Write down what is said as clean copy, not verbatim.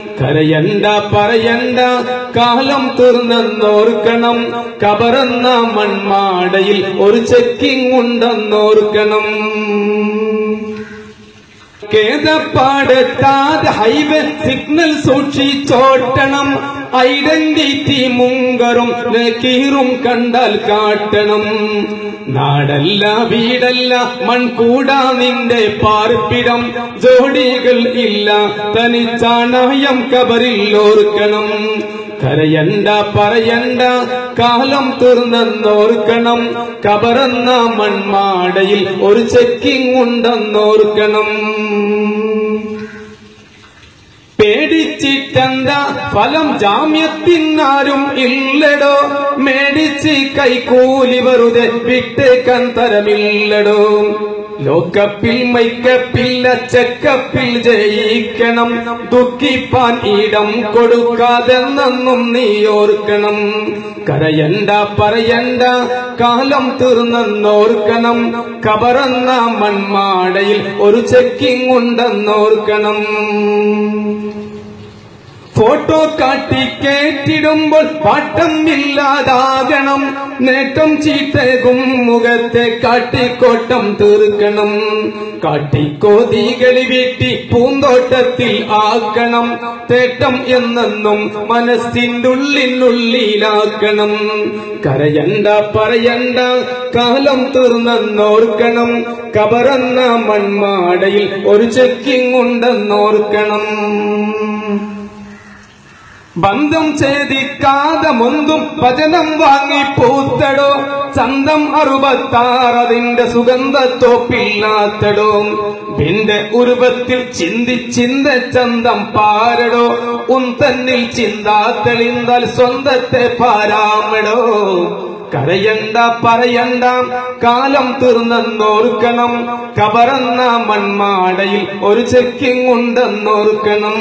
കരയണ്ട പറയണ്ട കാലം തീർന്നെന്നോർക്കണം. കബറെന്ന മൺമാടയിൽ ഒരു ചെക്കിംഗ് ഉണ്ടെന്നോർക്കണം. കേദപ്പാടെത്താതെ ഹൈവേ സിഗ്നൽ സൂക്ഷിച്ചോട്ടണം. ഐഡന്റിറ്റി മുങ്കറും നക്കീറും കണ്ടാൽ കാട്ടണം. നാടല്ല വീടല്ല മൺകൂടാ നിന്റെ പാർപ്പിടം. ജോഡികൾ ഇല്ല തനിച്ചാണയം കബറിൽ ഓർക്കണം. കരയണ്ട പറയണ്ട കാലം തീർന്നെന്നോർക്കണം. കബറെന്ന മൺമാടയിൽ ഒരു ചെക്കിംഗ് ഉണ്ടെന്നോർക്കണം. പേടിച്ചിട്ടെന്താ ഫലം ജാമ്യത്തിനാരും ഇല്ലടോ. മേടിച്ച് കൈക്കൂലി വെറുതെ വിട്ടേക്കാൻ തരമില്ലടോ. ലോക്കപ്പിൽ മൈക്കപ്പില്ല ചെക്കപ്പിൽ ജയിക്കണം. ദുഃഖിപ്പാൻ ഇടം കൊടുക്കാതെന്നും നീ ഓർക്കണം. കരയണ്ട പറയണ്ട കാലം തീർന്നെന്നോർക്കണം. കബറെന്ന മൺമാടയിൽ ഒരു ചെക്കിംഗ് ഉണ്ടെന്നോർക്കണം. ഫോട്ടോ കാട്ടി കേറ്റിടുമ്പോൾ പാട്ടം ഇല്ലാതാകണം. നേട്ടം ചീട്ടേകും മുഖത്തെ കാട്ടിക്കോട്ടം തീർക്കണം. കാട്ടിക്കോതികളി വീട്ടി പൂന്തോട്ടത്തിൽ ആക്കണം. തേട്ടം എന്നെന്നും മനസ്സിൻ്റെ ഉള്ളിനുള്ളിലാക്കണം. കരയണ്ട പറയണ്ട കാലം തീർന്നെന്നോർക്കണം. കബറെന്ന മൺമാടയിൽ ഒരു ചെക്കിംഗ് ഉണ്ടെന്നോർക്കണം. ബന്ധം ഛേദിക്കാതെ മുന്തും വചനം വാങ്ങി പൂത്തടോ. ചന്തം 66 അതിന്റെ സുഗന്ധത്തോപ്പില്ലാത്തടോ. നിന്റെ ഉരുവത്തിൽ ചിന്ത ചന്തം പാരടോ. തന്നിൽ ചിന്താത്തെളിന്താൽ സ്വന്തത്തെ പാരാമടോ. കരയണ്ട പറയണ്ട കാലം തീർന്നെന്നോർക്കണം. കബറെന്ന മൺമാടയിൽ ഒരു ചെക്കിംഗ് ഉണ്ടെന്നോർക്കണം.